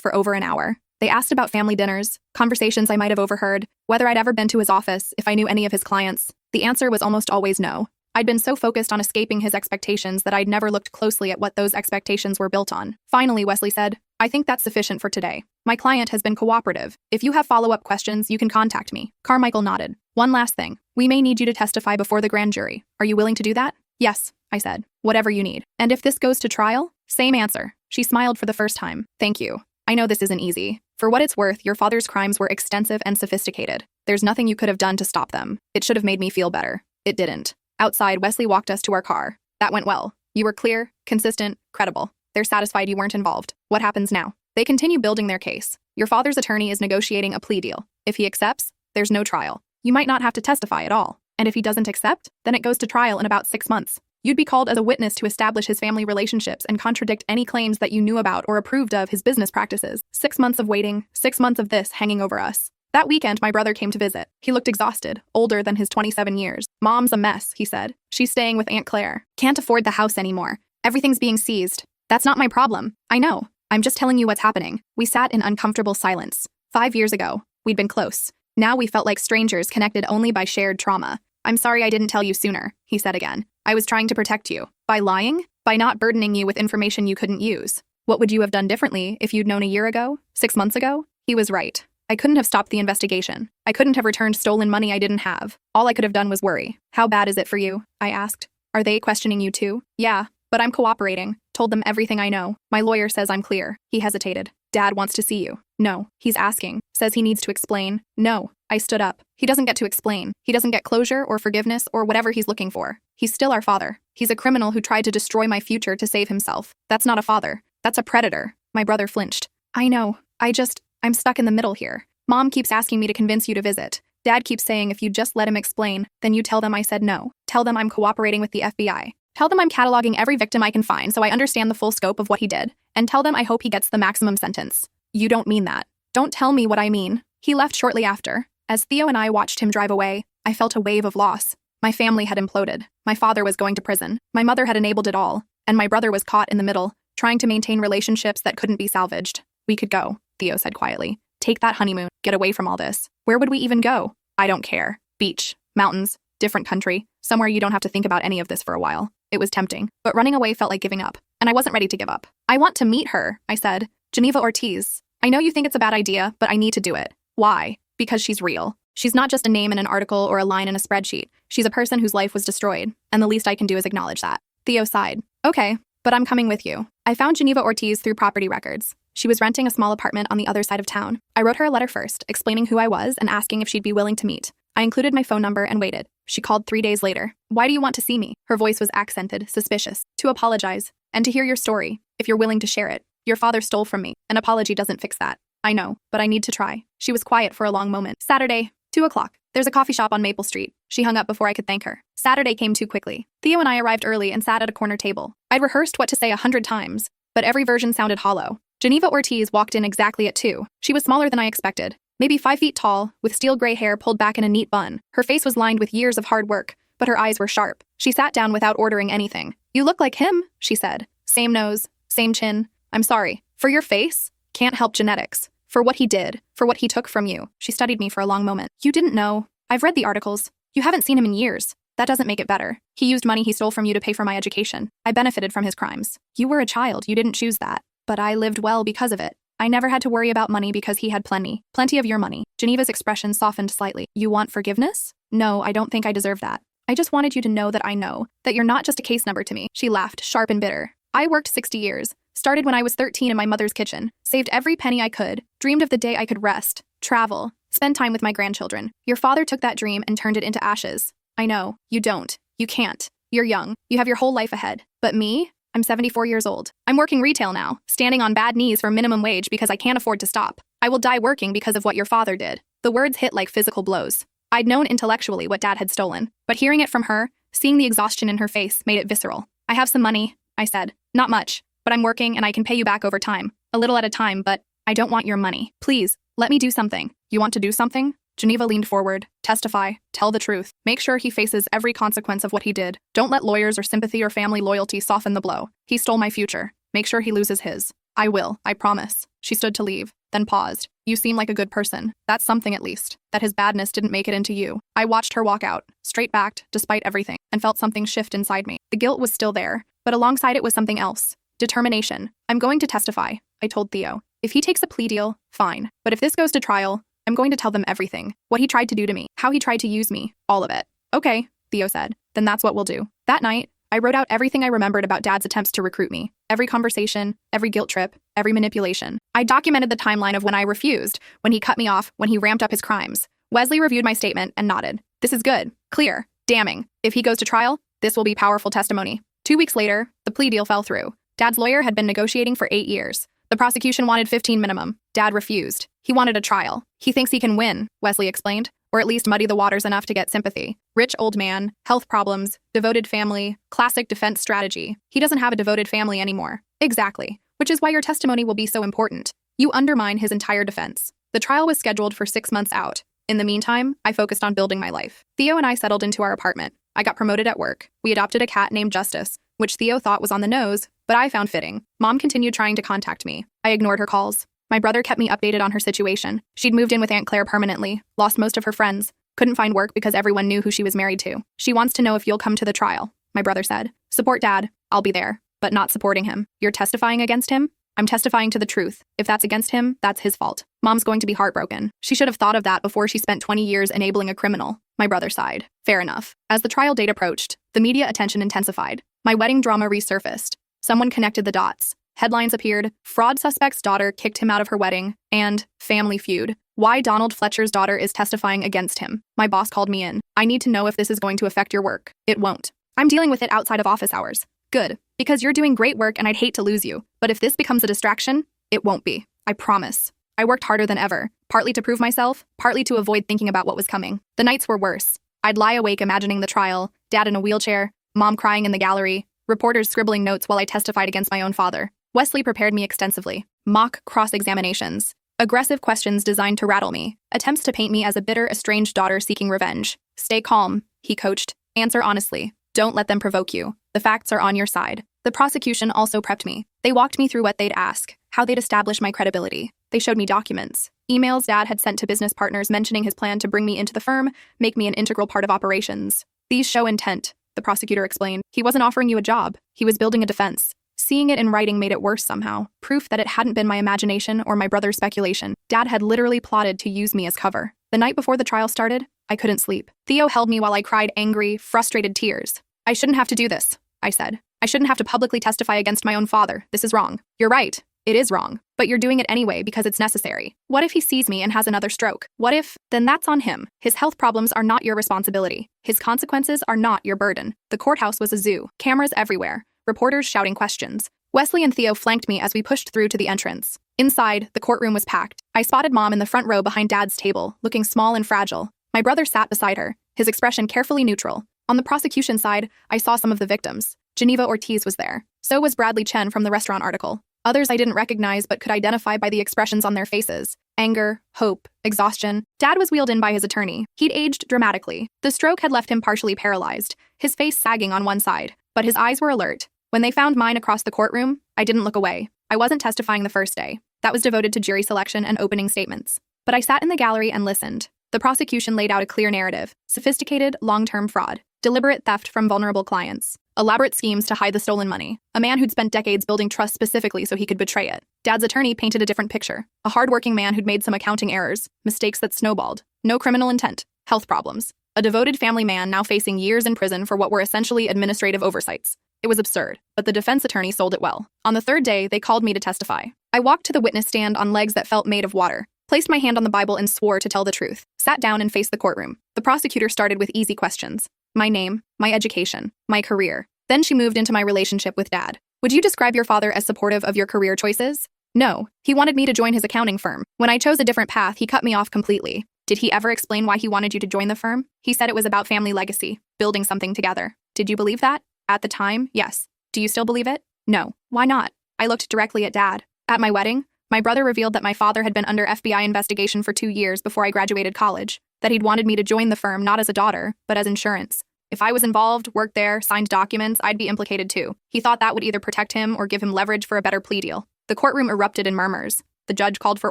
for over an hour. They asked about family dinners, conversations I might have overheard, whether I'd ever been to his office, if I knew any of his clients. The answer was almost always no. I'd been so focused on escaping his expectations that I'd never looked closely at what those expectations were built on. Finally, Wesley said, I think that's sufficient for today. My client has been cooperative. If you have follow-up questions, you can contact me. Carmichael nodded. One last thing. We may need you to testify before the grand jury. Are you willing to do that? Yes, I said. Whatever you need. And if this goes to trial? Same answer. She smiled for the first time. Thank you. I know this isn't easy. For what it's worth, your father's crimes were extensive and sophisticated. There's nothing you could have done to stop them. It should have made me feel better. It didn't. Outside, Wesley walked us to our car. That went well. You were clear, consistent, credible. They're satisfied you weren't involved. What happens now? They continue building their case. Your father's attorney is negotiating a plea deal. If he accepts, there's no trial. You might not have to testify at all. And if he doesn't accept, then it goes to trial in about 6 months. You'd be called as a witness to establish his family relationships and contradict any claims that you knew about or approved of his business practices. 6 months of waiting, 6 months of this hanging over us. That weekend, my brother came to visit. He looked exhausted, older than his 27 years. Mom's a mess, he said. She's staying with Aunt Claire. Can't afford the house anymore. Everything's being seized. That's not my problem. I know. I'm just telling you what's happening. We sat in uncomfortable silence. 5 years ago, we'd been close. Now we felt like strangers connected only by shared trauma. I'm sorry I didn't tell you sooner, he said again. I was trying to protect you. By lying? By not burdening you with information you couldn't use. What would you have done differently if you'd known a year ago? 6 months ago? He was right. I couldn't have stopped the investigation. I couldn't have returned stolen money I didn't have. All I could have done was worry. How bad is it for you? I asked. Are they questioning you too? Yeah, but I'm cooperating. Told them everything I know. My lawyer says I'm clear. He hesitated. Dad wants to see you. No. He's asking. Says he needs to explain. No. I stood up. He doesn't get to explain. He doesn't get closure or forgiveness or whatever he's looking for. He's still our father. He's a criminal who tried to destroy my future to save himself. That's not a father. That's a predator. My brother flinched. I know. I'm stuck in the middle here. Mom keeps asking me to convince you to visit. Dad keeps saying if you just let him explain, then you tell them I said no. Tell them I'm cooperating with the FBI. Tell them I'm cataloging every victim I can find so I understand the full scope of what he did. And tell them I hope he gets the maximum sentence. You don't mean that. Don't tell me what I mean. He left shortly after. As Theo and I watched him drive away, I felt a wave of loss. My family had imploded. My father was going to prison. My mother had enabled it all. And my brother was caught in the middle, trying to maintain relationships that couldn't be salvaged. We could go, Theo said quietly. Take that honeymoon. Get away from all this. Where would we even go? I don't care. Beach, mountains, different country, somewhere you don't have to think about any of this for a while. It was tempting, but running away felt like giving up. And I wasn't ready to give up. I want to meet her, I said. Geneva Ortiz. I know you think it's a bad idea, but I need to do it. Why? Because she's real. She's not just a name in an article or a line in a spreadsheet. She's a person whose life was destroyed, and the least I can do is acknowledge that. Theo sighed. Okay, but I'm coming with you. I found Geneva Ortiz through property records. She was renting a small apartment on the other side of town. I wrote her a letter first, explaining who I was and asking if she'd be willing to meet. I included my phone number and waited. She called 3 days later. Why do you want to see me? Her voice was accented, suspicious. To apologize, and to hear your story, if you're willing to share it. Your father stole from me. An apology doesn't fix that. I know, but I need to try. She was quiet for a long moment. Saturday, 2 o'clock. There's a coffee shop on Maple Street. She hung up before I could thank her. Saturday came too quickly. Theo and I arrived early and sat at a corner table. I'd rehearsed what to say 100 times, but every version sounded hollow. Geneva Ortiz walked in exactly at 2. She was smaller than I expected. Maybe 5 feet tall, with steel gray hair pulled back in a neat bun. Her face was lined with years of hard work, but her eyes were sharp. She sat down without ordering anything. You look like him, she said. Same nose, same chin. I'm sorry. For your face? Can't help genetics. For what he did, for what he took from you. She studied me for a long moment. You didn't know. I've read the articles. You haven't seen him in years. That doesn't make it better. He used money he stole from you to pay for my education. I benefited from his crimes. You were a child. You didn't choose that. But I lived well because of it. I never had to worry about money because he had plenty. Plenty of your money. Geneva's expression softened slightly. You want forgiveness? No, I don't think I deserve that. I just wanted you to know that I know, that you're not just a case number to me. She laughed, sharp and bitter. I worked 60 years. Started when I was 13 in my mother's kitchen. Saved every penny I could. Dreamed of the day I could rest, travel, spend time with my grandchildren. Your father took that dream and turned it into ashes. I know. You don't. You can't. You're young. You have your whole life ahead. But me? I'm 74 years old. I'm working retail now, standing on bad knees for minimum wage because I can't afford to stop. I will die working because of what your father did. The words hit like physical blows. I'd known intellectually what Dad had stolen, but hearing it from her, seeing the exhaustion in her face, made it visceral. I have some money, I said. Not much, but I'm working and I can pay you back over time. A little at a time, but I don't want your money. Please, let me do something. You want to do something? Geneva leaned forward. Testify. Tell the truth. Make sure he faces every consequence of what he did. Don't let lawyers or sympathy or family loyalty soften the blow. He stole my future. Make sure he loses his. I will, I promise. She stood to leave, then paused. You seem like a good person. That's something at least. That his badness didn't make it into you. I watched her walk out, straight-backed, despite everything, and felt something shift inside me. The guilt was still there, but alongside it was something else. Determination. I'm going to testify, I told Theo. If he takes a plea deal, fine. But if this goes to trial, I'm going to tell them everything. What he tried to do to me, how he tried to use me, all of it. Okay, Theo said. Then that's what we'll do. That night, I wrote out everything I remembered about Dad's attempts to recruit me. Every conversation, every guilt trip, every manipulation. I documented the timeline of when I refused, when he cut me off, when he ramped up his crimes. Wesley reviewed my statement and nodded. This is good, clear, damning. If he goes to trial, this will be powerful testimony. 2 weeks later, the plea deal fell through. Dad's lawyer had been negotiating for 8 years. The prosecution wanted 15 minimum. Dad refused. He wanted a trial. He thinks he can win, Wesley explained, or at least muddy the waters enough to get sympathy. Rich old man, health problems, devoted family, classic defense strategy. He doesn't have a devoted family anymore. Exactly. Which is why your testimony will be so important. You undermine his entire defense. The trial was scheduled for 6 months out. In the meantime, I focused on building my life. Theo and I settled into our apartment. I got promoted at work. We adopted a cat named Justice, which Theo thought was on the nose, but I found fitting. Mom continued trying to contact me. I ignored her calls. My brother kept me updated on her situation. She'd moved in with Aunt Claire permanently, lost most of her friends, couldn't find work because everyone knew who she was married to. She wants to know if you'll come to the trial, my brother said. Support Dad. I'll be there, but not supporting him. You're testifying against him? I'm testifying to the truth. If that's against him, that's his fault. Mom's going to be heartbroken. She should have thought of that before she spent 20 years enabling a criminal. My brother sighed. Fair enough. As the trial date approached, the media attention intensified. My wedding drama resurfaced. Someone connected the dots. Headlines appeared, fraud suspect's daughter kicked him out of her wedding, and family feud. Why Donald Fletcher's daughter is testifying against him. My boss called me in. I need to know if this is going to affect your work. It won't. I'm dealing with it outside of office hours. Good, because you're doing great work and I'd hate to lose you. But if this becomes a distraction, it won't be. I promise. I worked harder than ever, partly to prove myself, partly to avoid thinking about what was coming. The nights were worse. I'd lie awake imagining the trial, Dad in a wheelchair, Mom crying in the gallery, reporters scribbling notes while I testified against my own father. Wesley prepared me extensively. Mock cross-examinations. Aggressive questions designed to rattle me. Attempts to paint me as a bitter, estranged daughter seeking revenge. Stay calm, he coached. Answer honestly. Don't let them provoke you. The facts are on your side. The prosecution also prepped me. They walked me through what they'd ask, how they'd establish my credibility. They showed me documents. Emails Dad had sent to business partners mentioning his plan to bring me into the firm, make me an integral part of operations. These show intent, the prosecutor explained. He wasn't offering you a job. He was building a defense. Seeing it in writing made it worse somehow, proof that it hadn't been my imagination or my brother's speculation. Dad had literally plotted to use me as cover. The night before the trial started, I couldn't sleep. Theo held me while I cried angry, frustrated tears. I shouldn't have to do this, I said. I shouldn't have to publicly testify against my own father. This is wrong. You're right. It is wrong. But you're doing it anyway because it's necessary. What if he sees me and has another stroke? What if? Then that's on him. His health problems are not your responsibility. His consequences are not your burden. The courthouse was a zoo. Cameras everywhere. Reporters shouting questions. Wesley and Theo flanked me as we pushed through to the entrance. Inside, the courtroom was packed. I spotted Mom in the front row behind Dad's table, looking small and fragile. My brother sat beside her, his expression carefully neutral. On the prosecution side, I saw some of the victims. Geneva Ortiz was there. So was Bradley Chen from the restaurant article. Others I didn't recognize but could identify by the expressions on their faces. Anger, hope, exhaustion. Dad was wheeled in by his attorney. He'd aged dramatically. The stroke had left him partially paralyzed, his face sagging on one side, but his eyes were alert. When they found mine across the courtroom, I didn't look away. I wasn't testifying the first day. That was devoted to jury selection and opening statements. But I sat in the gallery and listened. The prosecution laid out a clear narrative. Sophisticated, long-term fraud. Deliberate theft from vulnerable clients. Elaborate schemes to hide the stolen money. A man who'd spent decades building trust specifically so he could betray it. Dad's attorney painted a different picture. A hardworking man who'd made some accounting errors, mistakes that snowballed. No criminal intent. Health problems. A devoted family man now facing years in prison for what were essentially administrative oversights. It was absurd, but the defense attorney sold it well. On the third day, they called me to testify. I walked to the witness stand on legs that felt made of water, placed my hand on the Bible and swore to tell the truth, sat down and faced the courtroom. The prosecutor started with easy questions. My name, my education, my career. Then she moved into my relationship with Dad. Would you describe your father as supportive of your career choices? No, he wanted me to join his accounting firm. When I chose a different path, he cut me off completely. Did he ever explain why he wanted you to join the firm? He said it was about family legacy, building something together. Did you believe that? At the time, yes. Do you still believe it? No. Why not? I looked directly at Dad. At my wedding, my brother revealed that my father had been under FBI investigation for 2 years before I graduated college, that he'd wanted me to join the firm not as a daughter, but as insurance. If I was involved, worked there, signed documents, I'd be implicated too. He thought that would either protect him or give him leverage for a better plea deal. The courtroom erupted in murmurs. The judge called for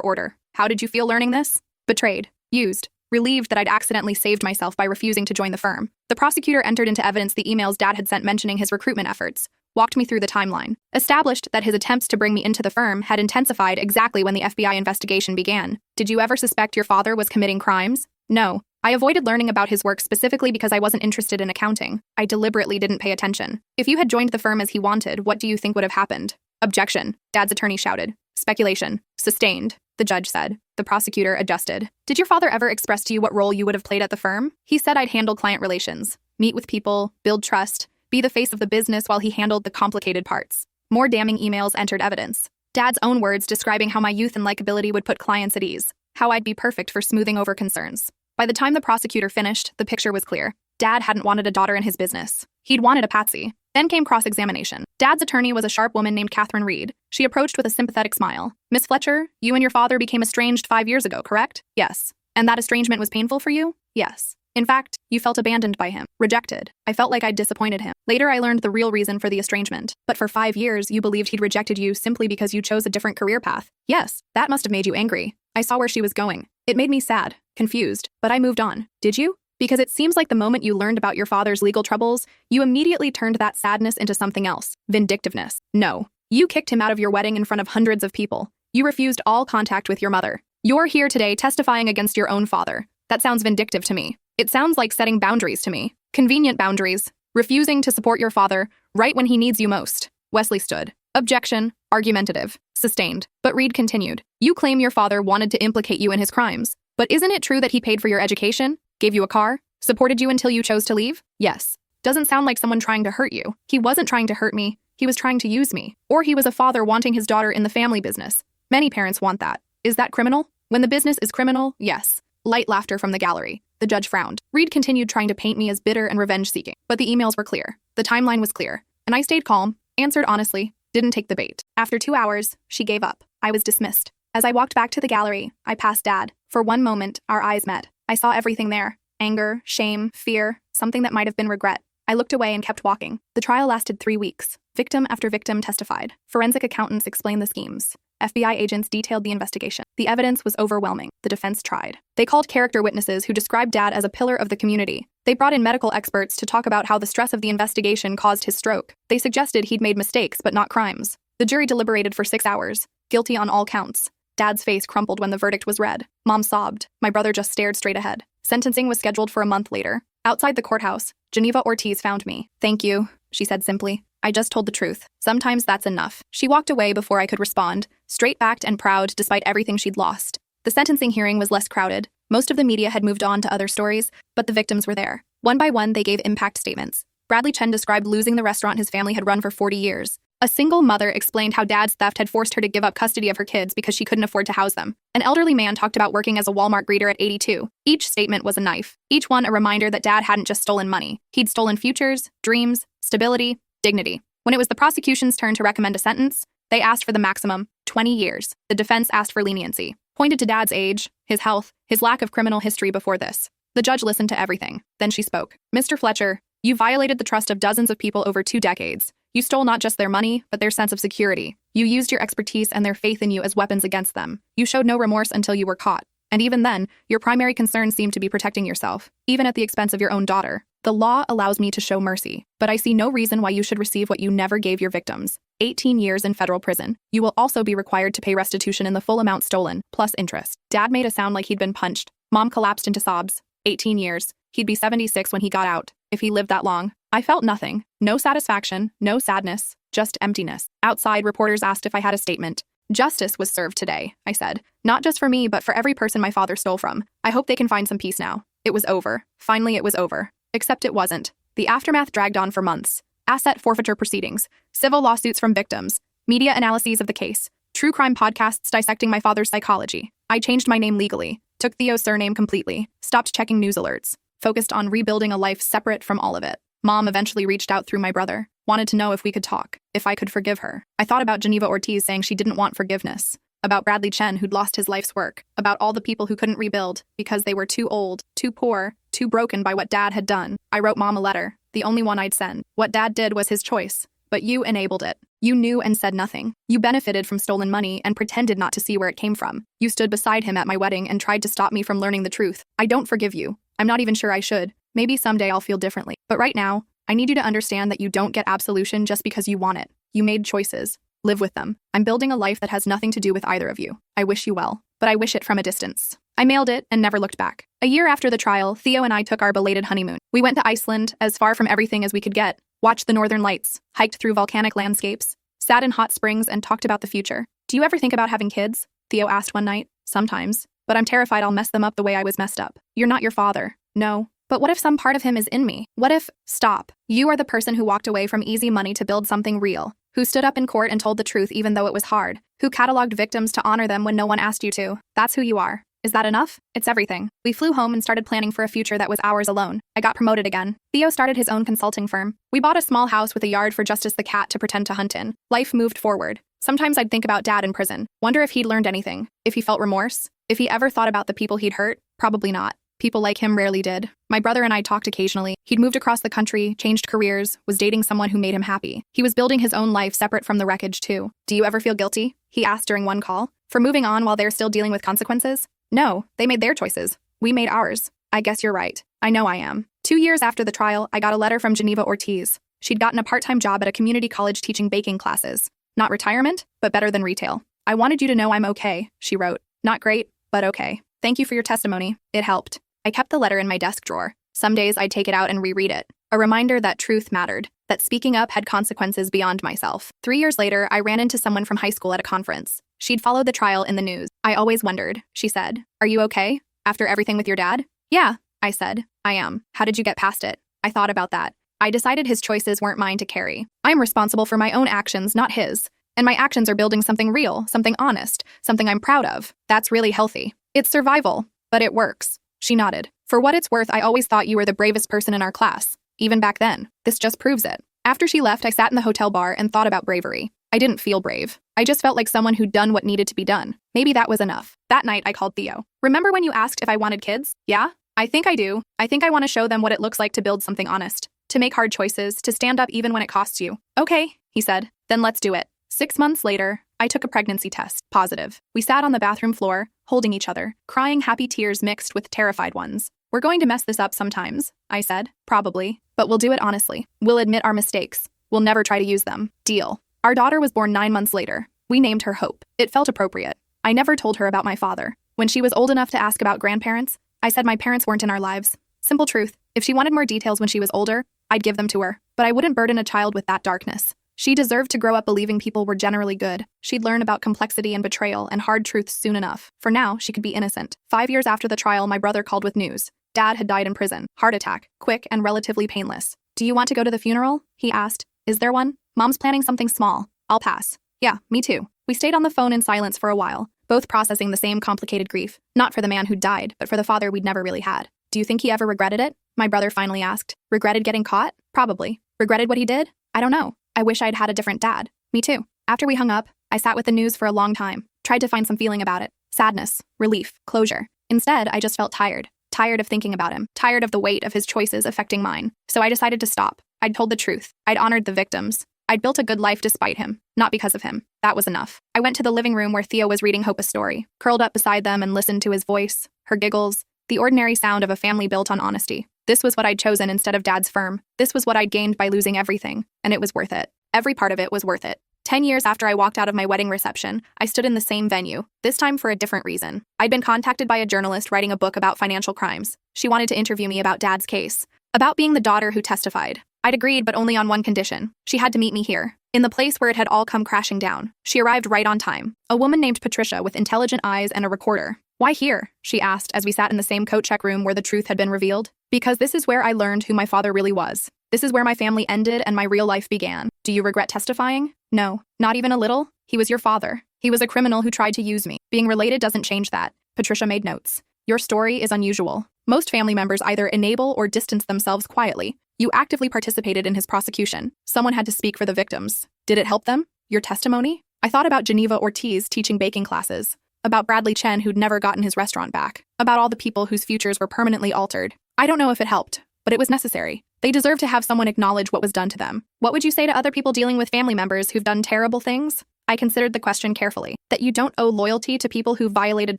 order. How did you feel learning this? Betrayed. Used. Relieved that I'd accidentally saved myself by refusing to join the firm. The prosecutor entered into evidence the emails Dad had sent mentioning his recruitment efforts, walked me through the timeline, established that his attempts to bring me into the firm had intensified exactly when the FBI investigation began. Did you ever suspect your father was committing crimes? No. I avoided learning about his work specifically because I wasn't interested in accounting. I deliberately didn't pay attention. If you had joined the firm as he wanted, what do you think would have happened? Objection. Dad's attorney shouted. Speculation. Sustained. The judge said. The prosecutor adjusted. Did your father ever express to you what role you would have played at the firm? He said I'd handle client relations, meet with people, build trust, be the face of the business while he handled the complicated parts. More damning emails entered evidence. Dad's own words describing how my youth and likability would put clients at ease, how I'd be perfect for smoothing over concerns. By the time the prosecutor finished, the picture was clear. Dad hadn't wanted a daughter in his business. He'd wanted a patsy. Then came cross-examination. Dad's attorney was a sharp woman named Catherine Reed. She approached with a sympathetic smile. Miss Fletcher, you and your father became estranged 5 years ago, correct? Yes. And that estrangement was painful for you? Yes. In fact, you felt abandoned by him, rejected. I felt like I'd disappointed him. Later, I learned the real reason for the estrangement. But for 5 years, you believed he'd rejected you simply because you chose a different career path. Yes, that must have made you angry. I saw where she was going. It made me sad, confused, but I moved on. Did you? Because it seems like the moment you learned about your father's legal troubles, you immediately turned that sadness into something else. Vindictiveness. No. You kicked him out of your wedding in front of hundreds of people. You refused all contact with your mother. You're here today testifying against your own father. That sounds vindictive to me. It sounds like setting boundaries to me. Convenient boundaries. Refusing to support your father right when he needs you most. Wesley stood. Objection. Argumentative. Sustained. But Reed continued. You claim your father wanted to implicate you in his crimes. But isn't it true that he paid for your education? Gave you a car? Supported you until you chose to leave? Yes. Doesn't sound like someone trying to hurt you. He wasn't trying to hurt me. He was trying to use me. Or he was a father wanting his daughter in the family business. Many parents want that. Is that criminal? When the business is criminal, yes. Light laughter from the gallery. The judge frowned. Reed continued trying to paint me as bitter and revenge-seeking. But the emails were clear. The timeline was clear. And I stayed calm, answered honestly, didn't take the bait. After 2 hours, she gave up. I was dismissed. As I walked back to the gallery, I passed Dad. For one moment, our eyes met. I saw everything there. Anger, shame, fear, something that might have been regret. I looked away and kept walking. The trial lasted 3 weeks. Victim after victim testified. Forensic accountants explained the schemes. FBI agents detailed the investigation. The evidence was overwhelming. The defense tried. They called character witnesses who described Dad as a pillar of the community. They brought in medical experts to talk about how the stress of the investigation caused his stroke. They suggested he'd made mistakes but not crimes. The jury deliberated for 6 hours. Guilty on all counts. Dad's face crumpled when the verdict was read. Mom sobbed. My brother just stared straight ahead. Sentencing was scheduled for a month later. Outside the courthouse, Geneva Ortiz found me. Thank you, she said simply. I just told the truth. Sometimes that's enough. She walked away before I could respond, straight-backed and proud despite everything she'd lost. The sentencing hearing was less crowded. Most of the media had moved on to other stories, but the victims were there. One by one, they gave impact statements. Bradley Chen described losing the restaurant his family had run for 40 years. A single mother explained how Dad's theft had forced her to give up custody of her kids because she couldn't afford to house them. An elderly man talked about working as a Walmart greeter at 82. Each statement was a knife. Each one a reminder that Dad hadn't just stolen money. He'd stolen futures, dreams, stability, dignity. When it was the prosecution's turn to recommend a sentence, they asked for the maximum, 20 years. The defense asked for leniency. Pointed to Dad's age, his health, his lack of criminal history before this. The judge listened to everything. Then she spoke. Mr. Fletcher, you violated the trust of dozens of people over 2 decades. You stole not just their money, but their sense of security. You used your expertise and their faith in you as weapons against them. You showed no remorse until you were caught. And even then, your primary concern seemed to be protecting yourself, even at the expense of your own daughter. The law allows me to show mercy, but I see no reason why you should receive what you never gave your victims. 18 years in federal prison. You will also be required to pay restitution in the full amount stolen, plus interest. Dad made a sound like he'd been punched. Mom collapsed into sobs. 18 years. He'd be 76 when he got out, if he lived that long. I felt nothing. No satisfaction, no sadness, just emptiness. Outside, reporters asked if I had a statement. Justice was served today, I said. Not just for me, but for every person my father stole from. I hope they can find some peace now. It was over. Finally, it was over. Except it wasn't. The aftermath dragged on for months. Asset forfeiture proceedings, civil lawsuits from victims, media analyses of the case, true crime podcasts dissecting my father's psychology. I changed my name legally. took Theo's surname completely, stopped checking news alerts, focused on rebuilding a life separate from all of it. Mom eventually reached out through my brother, wanted to know if we could talk, if I could forgive her. I thought about Geneva Ortiz saying she didn't want forgiveness, about Bradley Chen who'd lost his life's work, about all the people who couldn't rebuild because they were too old, too poor, too broken by what Dad had done. I wrote Mom a letter, the only one I'd send. What Dad did was his choice, but you enabled it. You knew and said nothing. You benefited from stolen money and pretended not to see where it came from. You stood beside him at my wedding and tried to stop me from learning the truth. I don't forgive you. I'm not even sure I should. Maybe someday I'll feel differently. But right now, I need you to understand that you don't get absolution just because you want it. You made choices. Live with them. I'm building a life that has nothing to do with either of you. I wish you well, but I wish it from a distance. I mailed it and never looked back. A year after the trial, Theo and I took our belated honeymoon. We went to Iceland, as far from everything as we could get, watched the northern lights, hiked through volcanic landscapes, sat in hot springs and talked about the future. Do you ever think about having kids? Theo asked one night. Sometimes. But I'm terrified I'll mess them up the way I was messed up. You're not your father. No. But what if some part of him is in me? What if, stop, you are the person who walked away from easy money to build something real, who stood up in court and told the truth even though it was hard, who cataloged victims to honor them when no one asked you to. That's who you are. Is that enough? It's everything. We flew home and started planning for a future that was ours alone. I got promoted again. Theo started his own consulting firm. We bought a small house with a yard for Justice the cat to pretend to hunt in. Life moved forward. Sometimes I'd think about Dad in prison. Wonder if he'd learned anything. If he felt remorse. If he ever thought about the people he'd hurt. Probably not. People like him rarely did. My brother and I talked occasionally. He'd moved across the country, changed careers, was dating someone who made him happy. He was building his own life separate from the wreckage too. Do you ever feel guilty? He asked during one call. For moving on while they're still dealing with consequences? No, they made their choices. We made ours. I guess you're right. I know I am. 2 years after the trial, I got a letter from Geneva Ortiz. She'd gotten a part-time job at a community college teaching baking classes. Not retirement, but better than retail. I wanted you to know I'm okay, she wrote. Not great, but okay. Thank you for your testimony. It helped. I kept the letter in my desk drawer. Some days I'd take it out and reread it. A reminder that truth mattered, that speaking up had consequences beyond myself. 3 years later, I ran into someone from high school at a conference. She'd followed the trial in the news. I always wondered, she said. Are you okay? After everything with your dad? Yeah, I said. I am. How did you get past it? I thought about that. I decided his choices weren't mine to carry. I'm responsible for my own actions, not his. And my actions are building something real, something honest, something I'm proud of. That's really healthy. It's survival, but it works. She nodded. For what it's worth, I always thought you were the bravest person in our class. Even back then. This just proves it. After she left, I sat in the hotel bar and thought about bravery. I didn't feel brave. I just felt like someone who'd done what needed to be done. Maybe that was enough. That night, I called Theo. Remember when you asked if I wanted kids? Yeah? I think I do. I think I want to show them what it looks like to build something honest. To make hard choices, to stand up even when it costs you. Okay, he said. Then let's do it. 6 months later, I took a pregnancy test. Positive. We sat on the bathroom floor, holding each other, crying happy tears mixed with terrified ones. We're going to mess this up sometimes, I said. Probably. But we'll do it honestly. We'll admit our mistakes. We'll never try to use them. Deal. Our daughter was born 9 months later. We named her Hope. It felt appropriate. I never told her about my father. When she was old enough to ask about grandparents, I said my parents weren't in our lives. Simple truth. If she wanted more details when she was older, I'd give them to her. But I wouldn't burden a child with that darkness. She deserved to grow up believing people were generally good. She'd learn about complexity and betrayal and hard truths soon enough. For now, she could be innocent. 5 years after the trial, my brother called with news. Dad had died in prison. Heart attack. Quick and relatively painless. Do you want to go to the funeral? He asked. Is there one? Mom's planning something small. I'll pass. Yeah, me too. We stayed on the phone in silence for a while, both processing the same complicated grief. Not for the man who'd died, but for the father we'd never really had. Do you think he ever regretted it? My brother finally asked. Regretted getting caught? Probably. Regretted what he did? I don't know. I wish I'd had a different dad. Me too. After we hung up, I sat with the news for a long time, tried to find some feeling about it. Sadness, relief, closure. Instead, I just felt tired. Tired of thinking about him. Tired of the weight of his choices affecting mine. So I decided to stop. I'd told the truth. I'd honored the victims. I'd built a good life despite him, not because of him. That was enough. I went to the living room where Theo was reading Hope a story, curled up beside them and listened to his voice, her giggles, the ordinary sound of a family built on honesty. This was what I'd chosen instead of Dad's firm. This was what I'd gained by losing everything, and it was worth it. Every part of it was worth it. 10 years after I walked out of my wedding reception, I stood in the same venue, this time for a different reason. I'd been contacted by a journalist writing a book about financial crimes. She wanted to interview me about Dad's case, about being the daughter who testified. I'd agreed, but only on one condition. She had to meet me here, in the place where it had all come crashing down. She arrived right on time. A woman named Patricia with intelligent eyes and a recorder. Why here? She asked as we sat in the same coat check room where the truth had been revealed. Because this is where I learned who my father really was. This is where my family ended and my real life began. Do you regret testifying? No, not even a little. He was your father. He was a criminal who tried to use me. Being related doesn't change that. Patricia made notes. Your story is unusual. Most family members either enable or distance themselves quietly. You actively participated in his prosecution. Someone had to speak for the victims. Did it help them? Your testimony? I thought about Geneva Ortiz teaching baking classes, about Bradley Chen who'd never gotten his restaurant back, about all the people whose futures were permanently altered. I don't know if it helped, but it was necessary. They deserve to have someone acknowledge what was done to them. What would you say to other people dealing with family members who've done terrible things? I considered the question carefully. That you don't owe loyalty to people who violated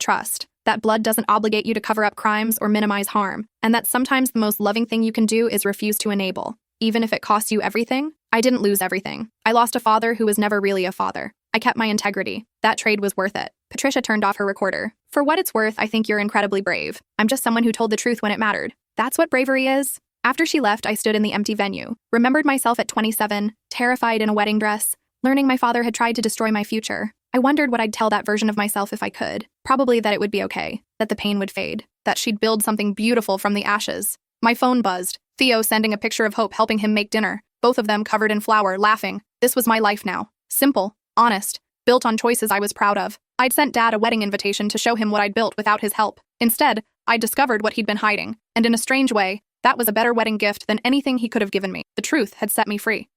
trust. That blood doesn't obligate you to cover up crimes or minimize harm. And that sometimes the most loving thing you can do is refuse to enable. Even if it costs you everything. I didn't lose everything. I lost a father who was never really a father. I kept my integrity. That trade was worth it. Patricia turned off her recorder. For what it's worth, I think you're incredibly brave. I'm just someone who told the truth when it mattered. That's what bravery is. After she left, I stood in the empty venue, remembered myself at 27, terrified in a wedding dress, learning my father had tried to destroy my future. I wondered what I'd tell that version of myself if I could. Probably that it would be okay, that the pain would fade, that she'd build something beautiful from the ashes. My phone buzzed. Theo sending a picture of Hope helping him make dinner, both of them covered in flour, laughing. This was my life now. Simple, honest, built on choices I was proud of. I'd sent Dad a wedding invitation to show him what I'd built without his help. Instead, I'd discovered what he'd been hiding, and in a strange way, that was a better wedding gift than anything he could have given me. The truth had set me free.